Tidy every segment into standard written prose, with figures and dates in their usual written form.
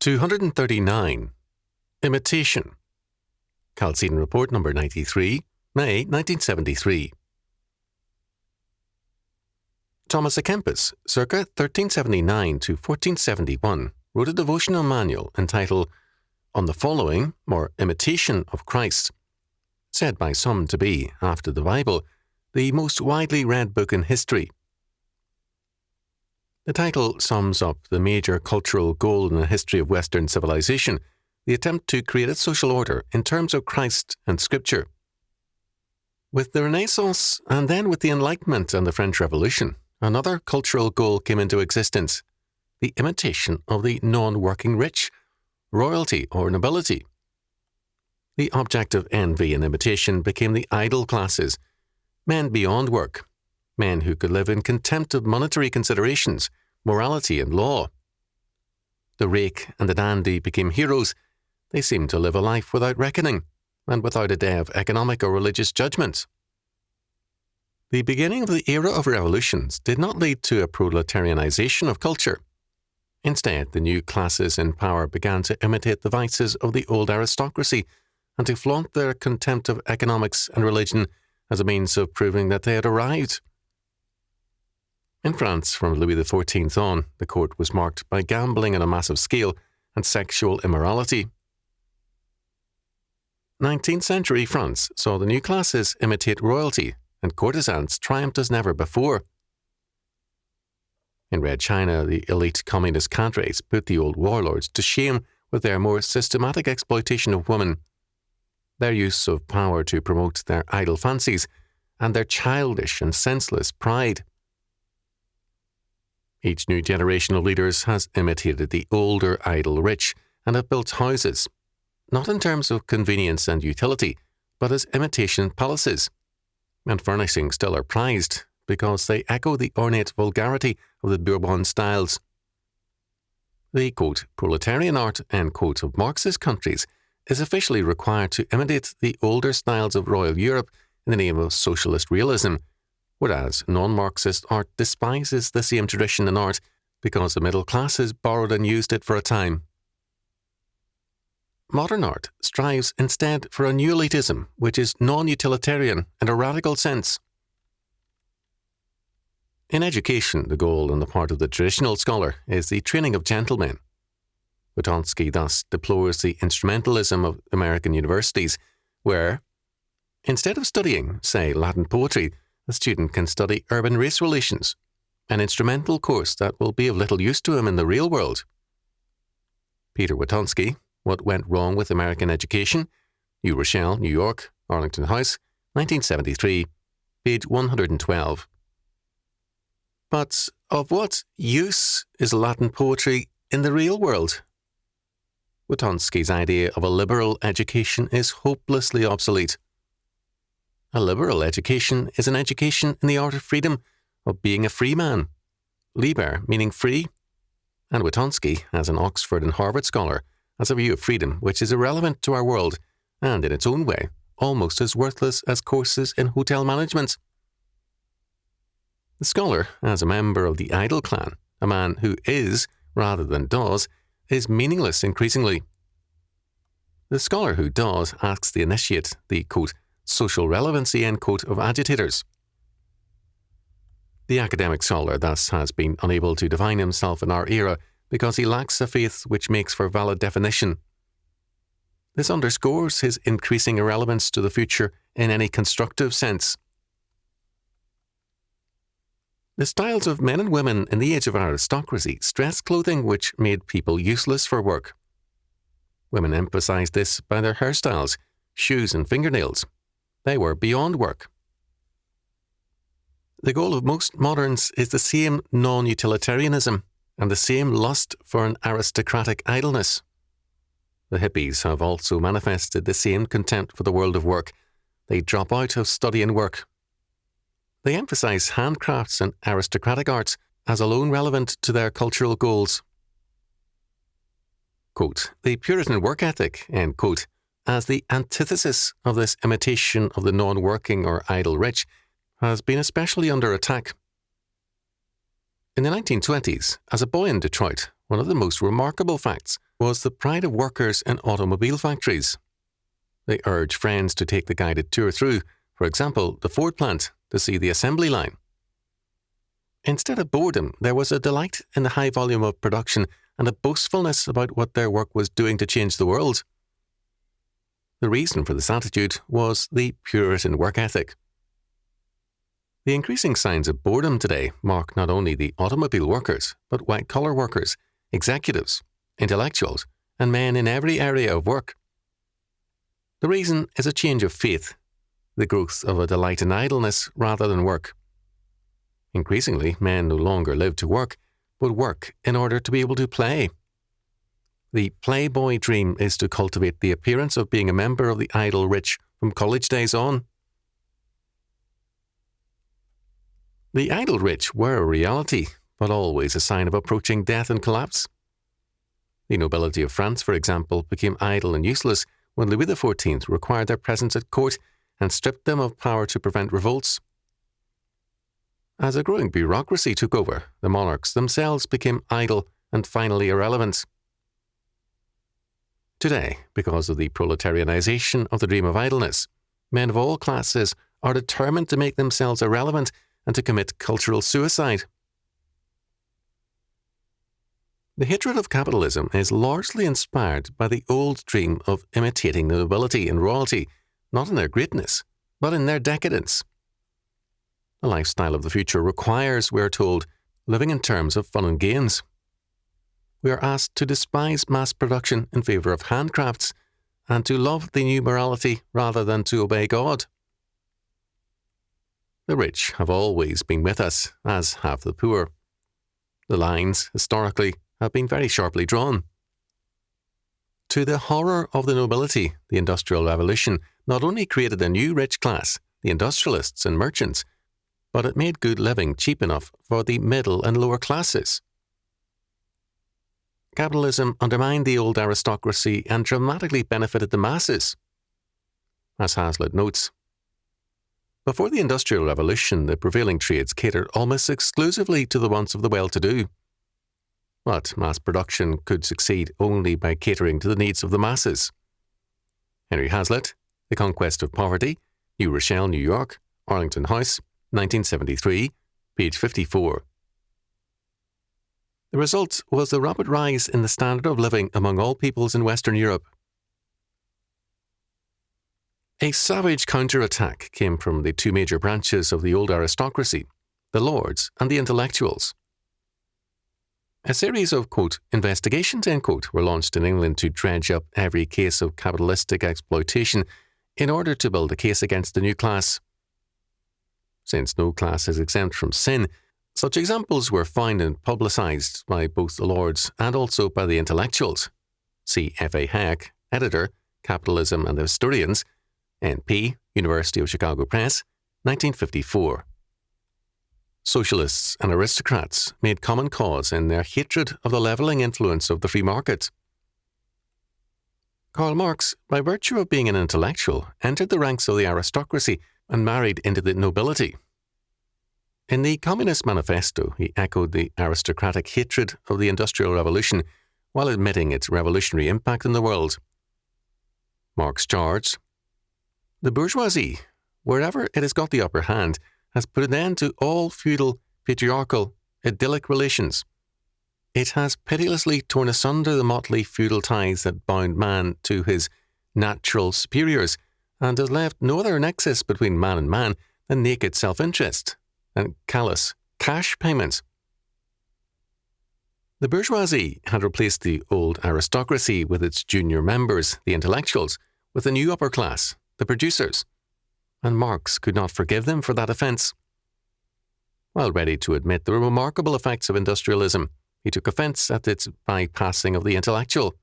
239. Imitation. Chalcedon Report number 93, May 1973. Thomas à Kempis, circa 1379 to 1471, wrote a devotional manual entitled On the Following, or Imitation of Christ, said by some to be, after the Bible, the most widely read book in history. The title sums up the major cultural goal in the history of Western civilization, the attempt to create a social order in terms of Christ and Scripture. With the Renaissance, and then with the Enlightenment and the French Revolution, another cultural goal came into existence, the imitation of the non-working rich, royalty or nobility. The object of envy and imitation became the idle classes, men beyond work, men who could live in contempt of monetary considerations, morality and law. The rake and the dandy became heroes. They seemed to live a life without reckoning, and without a day of economic or religious judgment. The beginning of the era of revolutions did not lead to a proletarianization of culture. Instead, the new classes in power began to imitate the vices of the old aristocracy and to flaunt their contempt of economics and religion as a means of proving that they had arrived. In France, from Louis XIV on, the court was marked by gambling on a massive scale and sexual immorality. 19th century France saw the new classes imitate royalty, and courtesans triumphed as never before. In Red China, the elite communist cadres put the old warlords to shame with their more systematic exploitation of women, their use of power to promote their idle fancies, and their childish and senseless pride. Each new generation of leaders has imitated the older idle rich and have built houses, not in terms of convenience and utility, but as imitation palaces, and furnishings still are prized because they echo the ornate vulgarity of the Bourbon styles. The, quote, proletarian art, end quote, of Marxist countries is officially required to imitate the older styles of Royal Europe in the name of socialist realism, whereas non-Marxist art despises the same tradition in art because the middle classes borrowed and used it for a time. Modern art strives instead for a new elitism, which is non-utilitarian in a radical sense. In education, the goal on the part of the traditional scholar is the training of gentlemen. Witonsky thus deplores the instrumentalism of American universities, where, instead of studying, say, Latin poetry, the student can study urban race relations, an instrumental course that will be of little use to him in the real world. Peter Witonsky, What Went Wrong with American Education, New Rochelle, New York, Arlington House, 1973, page 112. But of what use is Latin poetry in the real world? Witonsky's idea of a liberal education is hopelessly obsolete. A liberal education is an education in the art of freedom, of being a free man. Liber meaning free. And Witonsky, as an Oxford and Harvard scholar, has a view of freedom which is irrelevant to our world, and in its own way, almost as worthless as courses in hotel management. The scholar, as a member of the idle clan, a man who is, rather than does, is meaningless increasingly. The scholar who does asks the initiate the, quote, social relevancy, end quote, of agitators. The academic scholar thus has been unable to define himself in our era because he lacks a faith which makes for valid definition. This underscores his increasing irrelevance to the future in any constructive sense. The styles of men and women in the age of aristocracy stressed clothing which made people useless for work. Women emphasized this by their hairstyles, shoes and fingernails. They were beyond work. The goal of most moderns is the same non-utilitarianism and the same lust for an aristocratic idleness. The hippies have also manifested the same contempt for the world of work. They drop out of study and work. They emphasize handcrafts and aristocratic arts as alone relevant to their cultural goals. Quote, the Puritan work ethic, end quote, as the antithesis of this imitation of the non-working or idle rich, has been especially under attack. In the 1920s, as a boy in Detroit, one of the most remarkable facts was the pride of workers in automobile factories. They urged friends to take the guided tour through, for example, the Ford plant, to see the assembly line. Instead of boredom, there was a delight in the high volume of production and a boastfulness about what their work was doing to change the world. The reason for this attitude was the Puritan work ethic. The increasing signs of boredom today mark not only the automobile workers, but white-collar workers, executives, intellectuals, and men in every area of work. The reason is a change of faith, the growth of a delight in idleness rather than work. Increasingly, men no longer live to work, but work in order to be able to play. The playboy dream is to cultivate the appearance of being a member of the idle rich from college days on. The idle rich were a reality, but always a sign of approaching death and collapse. The nobility of France, for example, became idle and useless when Louis XIV required their presence at court and stripped them of power to prevent revolts. As a growing bureaucracy took over, the monarchs themselves became idle and finally irrelevant. Today, because of the proletarianization of the dream of idleness, men of all classes are determined to make themselves irrelevant and to commit cultural suicide. The hatred of capitalism is largely inspired by the old dream of imitating the nobility and royalty, not in their greatness, but in their decadence. The lifestyle of the future requires, we are told, living in terms of fun and games. We are asked to despise mass production in favour of handcrafts and to love the new morality rather than to obey God. The rich have always been with us, as have the poor. The lines, historically, have been very sharply drawn. To the horror of the nobility, the Industrial Revolution not only created a new rich class, the industrialists and merchants, but it made good living cheap enough for the middle and lower classes. Capitalism undermined the old aristocracy and dramatically benefited the masses. As Hazlitt notes, before the Industrial Revolution, the prevailing trades catered almost exclusively to the wants of the well-to-do. But mass production could succeed only by catering to the needs of the masses. Henry Hazlitt, The Conquest of Poverty, New Rochelle, New York, Arlington House, 1973, page 54. The result was the rapid rise in the standard of living among all peoples in Western Europe. A savage counterattack came from the two major branches of the old aristocracy, the lords and the intellectuals. A series of, quote, investigations, end quote, were launched in England to dredge up every case of capitalistic exploitation in order to build a case against the new class. Since no class is exempt from sin, such examples were found and publicised by both the lords and also by the intellectuals. See F.A. Hayek, editor, Capitalism and the Historians, N.P., University of Chicago Press, 1954. Socialists and aristocrats made common cause in their hatred of the levelling influence of the free market. Karl Marx, by virtue of being an intellectual, entered the ranks of the aristocracy and married into the nobility. In the Communist Manifesto, he echoed the aristocratic hatred of the Industrial Revolution while admitting its revolutionary impact in the world. Marx charged, "The bourgeoisie, wherever it has got the upper hand, has put an end to all feudal, patriarchal, idyllic relations. It has pitilessly torn asunder the motley feudal ties that bound man to his natural superiors, and has left no other nexus between man and man than naked self-interest and callous cash payments." The bourgeoisie had replaced the old aristocracy with its junior members, the intellectuals, with the new upper class, the producers, and Marx could not forgive them for that offence. While ready to admit the remarkable effects of industrialism, he took offence at its bypassing of the intellectual.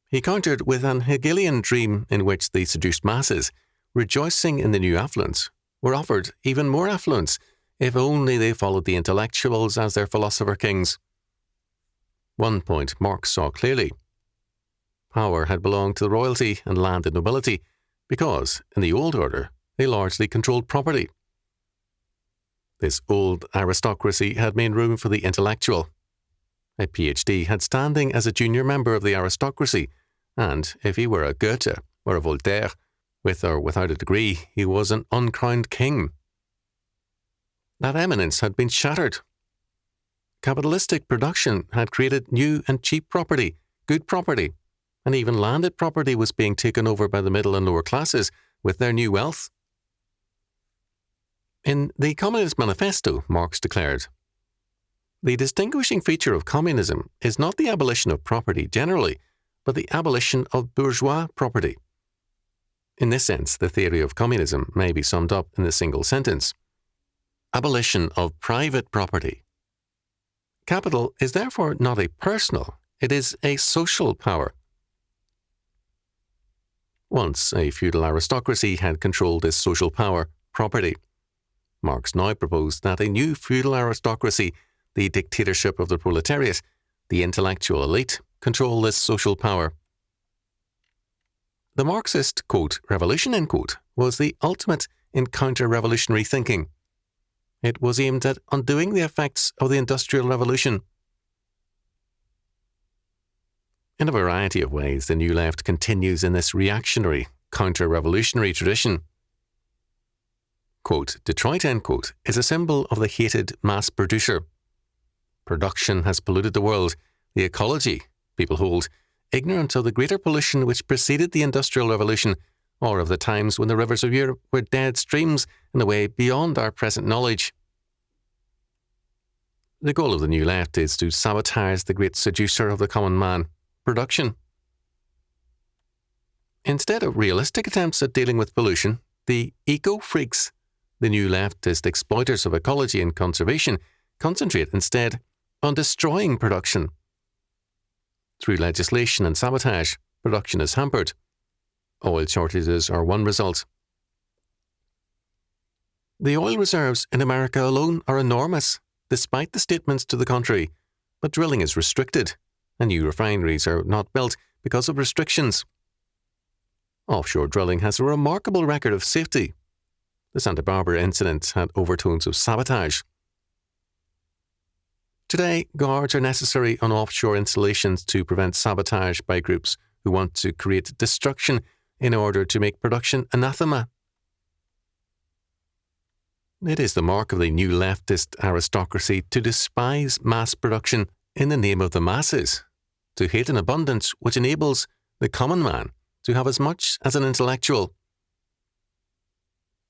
He countered with an Hegelian dream in which the seduced masses, rejoicing in the new affluence, were offered even more affluence if only they followed the intellectuals as their philosopher kings. One point Marx saw clearly. Power had belonged to the royalty and landed nobility because, in the old order, they largely controlled property. This old aristocracy had made room for the intellectual. A PhD had standing as a junior member of the aristocracy, and if he were a Goethe or a Voltaire, with or without a degree, he was an uncrowned king. That eminence had been shattered. Capitalistic production had created new and cheap property, good property, and even landed property was being taken over by the middle and lower classes with their new wealth. In the Communist Manifesto, Marx declared, "The distinguishing feature of communism is not the abolition of property generally, but the abolition of bourgeois property." In this sense, the theory of communism may be summed up in a single sentence: abolition of private property. Capital is therefore not a personal, it is a social power. Once a feudal aristocracy had controlled this social power, property. Marx now proposed that a new feudal aristocracy, the dictatorship of the proletariat, the intellectual elite, control this social power. The Marxist, quote, revolution, end quote, was the ultimate in counter-revolutionary thinking. It was aimed at undoing the effects of the Industrial Revolution. In a variety of ways, the New Left continues in this reactionary, counter-revolutionary tradition. Quote, Detroit, end quote, is a symbol of the hated mass producer. Production has polluted the world, the ecology, people hold, ignorant of the greater pollution which preceded the Industrial Revolution, or of the times when the rivers of Europe were dead streams in a way beyond our present knowledge. The goal of the New Left is to sabotage the great seducer of the common man, production. Instead of realistic attempts at dealing with pollution, the eco-freaks, the New Leftist exploiters of ecology and conservation, concentrate instead on destroying production. Through legislation and sabotage, production is hampered. Oil shortages are one result. The oil reserves in America alone are enormous, despite the statements to the contrary, but drilling is restricted, and new refineries are not built because of restrictions. Offshore drilling has a remarkable record of safety. The Santa Barbara incident had overtones of sabotage. Today, guards are necessary on offshore installations to prevent sabotage by groups who want to create destruction in order to make production anathema. It is the mark of the new leftist aristocracy to despise mass production in the name of the masses, to hate an abundance which enables the common man to have as much as an intellectual.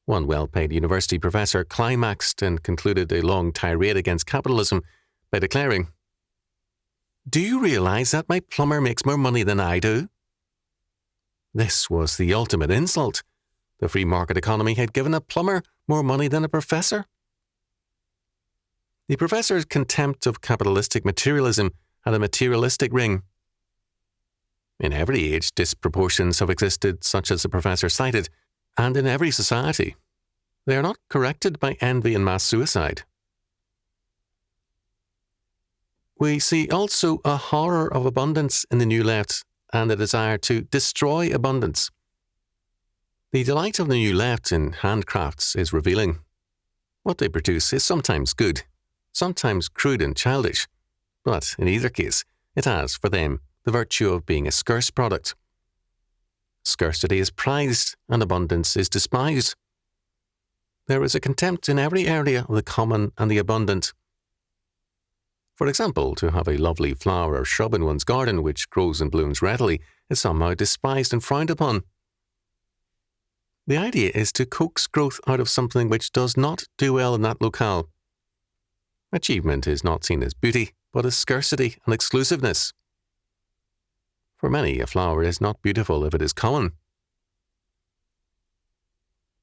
One well-paid university professor climaxed and concluded a long tirade against capitalism by declaring, "Do you realize that my plumber makes more money than I do?" This was the ultimate insult. The free market economy had given a plumber more money than a professor. The professor's contempt of capitalistic materialism had a materialistic ring. In every age, disproportions have existed, such as the professor cited, and in every society. They are not corrected by envy and mass suicide. We see also a horror of abundance in the New Left and a desire to destroy abundance. The delight of the New Left in handcrafts is revealing. What they produce is sometimes good, sometimes crude and childish, but in either case, it has, for them, the virtue of being a scarce product. Scarcity is prized and abundance is despised. There is a contempt in every area of the common and the abundant. For example, to have a lovely flower or shrub in one's garden which grows and blooms readily is somehow despised and frowned upon. The idea is to coax growth out of something which does not do well in that locale. Achievement is not seen as beauty, but as scarcity and exclusiveness. For many, a flower is not beautiful if it is common.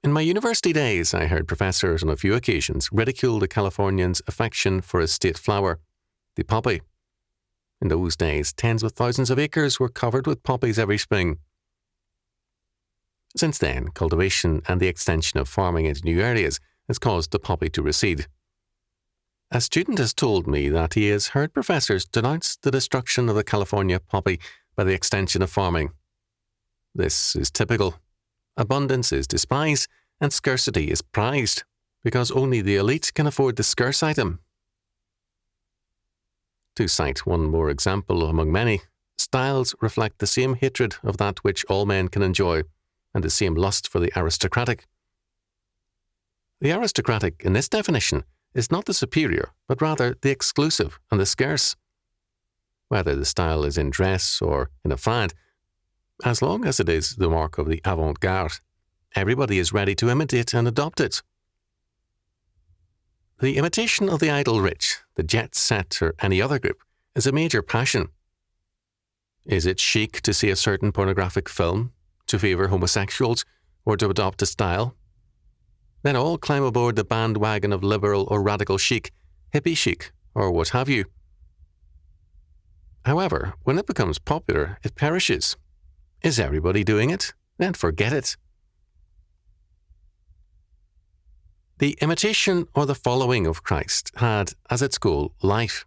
In my university days, I heard professors on a few occasions ridicule the Californian's affection for his state flower, the poppy. In those days, tens of thousands of acres were covered with poppies every spring. Since then, cultivation and the extension of farming into new areas has caused the poppy to recede. A student has told me that he has heard professors denounce the destruction of the California poppy by the extension of farming. This is typical. Abundance is despised and scarcity is prized, because only the elite can afford the scarce item. To cite one more example among many, styles reflect the same hatred of that which all men can enjoy, and the same lust for the aristocratic. The aristocratic, in this definition, is not the superior, but rather the exclusive and the scarce. Whether the style is in dress or in a fad, as long as it is the mark of the avant-garde, everybody is ready to imitate and adopt it. The imitation of the idle rich, the jet set, or any other group is a major passion. Is it chic to see a certain pornographic film, to favour homosexuals, or to adopt a style? Then all climb aboard the bandwagon of liberal or radical chic, hippie chic, or what have you. However, when it becomes popular, it perishes. Is everybody doing it? Then forget it. The imitation or the following of Christ had as its goal life.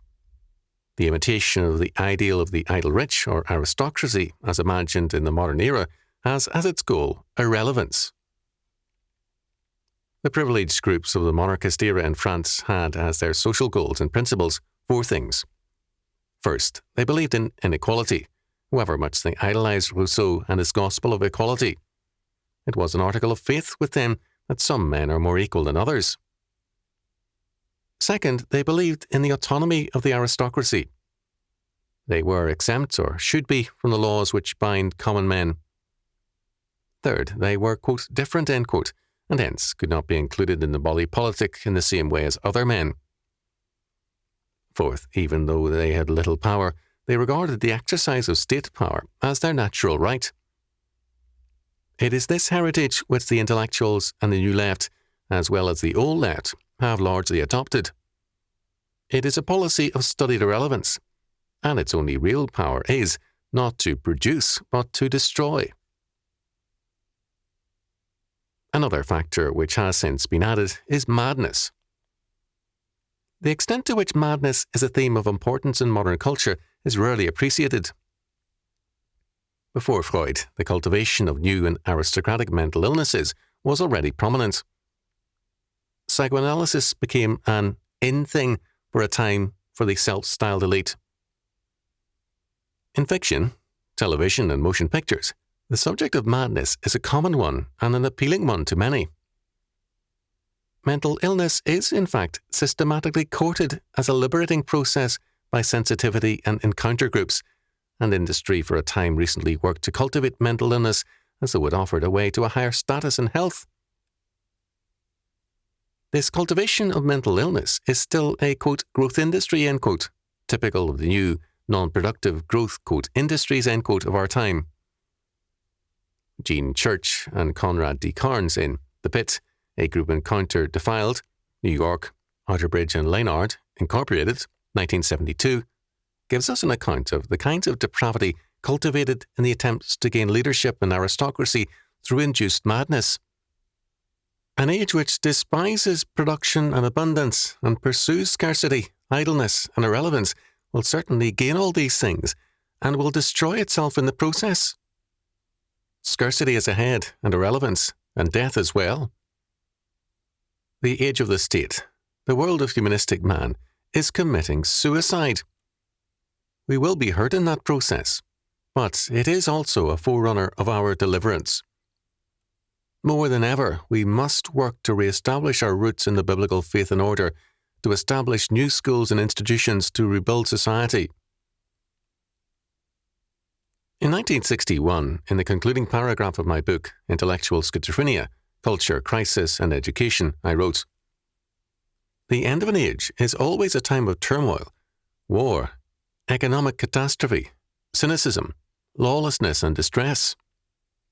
The imitation of the ideal of the idle rich or aristocracy, as imagined in the modern era, has as its goal irrelevance. The privileged groups of the monarchist era in France had as their social goals and principles 4 things. First, they believed in inequality, however much they idolized Rousseau and his gospel of equality. It was an article of faith with them that some men are more equal than others. Second, they believed in the autonomy of the aristocracy. They were exempt, or should be, from the laws which bind common men. Third, they were, quote, different, end quote, and hence could not be included in the body politic in the same way as other men. Fourth, even though they had little power, they regarded the exercise of state power as their natural right. It is this heritage which the intellectuals and the New Left, as well as the Old Left, have largely adopted. It is a policy of studied irrelevance, and its only real power is not to produce, but to destroy. Another factor which has since been added is madness. The extent to which madness is a theme of importance in modern culture is rarely appreciated. Before Freud, the cultivation of new and aristocratic mental illnesses was already prominent. Psychoanalysis became an in thing for a time for the self-styled elite. In fiction, television, and motion pictures, the subject of madness is a common one and an appealing one to many. Mental illness is, in fact, systematically courted as a liberating process by sensitivity and encounter groups, and industry for a time recently worked to cultivate mental illness as though it offered a way to a higher status in health. This cultivation of mental illness is still a, quote, growth industry, end quote, typical of the new, non-productive growth, quote, industries, end quote, of our time. Gene Church and Conrad D. Carnes in The Pit, a group encounter defiled, New York, Outerbridge and Leonard, Incorporated, 1972, gives us an account of the kinds of depravity cultivated in the attempts to gain leadership and aristocracy through induced madness. An age which despises production and abundance and pursues scarcity, idleness, and irrelevance will certainly gain all these things and will destroy itself in the process. Scarcity is ahead, and irrelevance, and death as well. The age of the state, the world of humanistic man, is committing suicide. We will be hurt in that process, but it is also a forerunner of our deliverance. More than ever, we must work to re-establish our roots in the biblical faith and order, to establish new schools and institutions to rebuild society. In 1961, in the concluding paragraph of my book, Intellectual Schizophrenia, Culture, Crisis, and Education, I wrote, "The end of an age is always a time of turmoil, war, economic catastrophe, cynicism, lawlessness, and distress.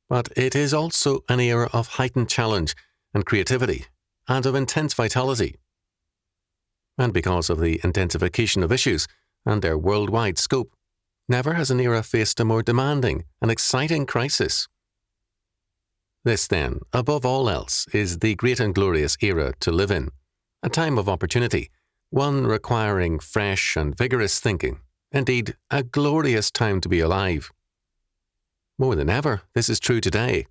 But it is also an era of heightened challenge and creativity, and of intense vitality. And because of the intensification of issues and their worldwide scope, never has an era faced a more demanding and exciting crisis. This, then, above all else, is the great and glorious era to live in, a time of opportunity, one requiring fresh and vigorous thinking, indeed, a glorious time to be alive. More than ever, this is true today.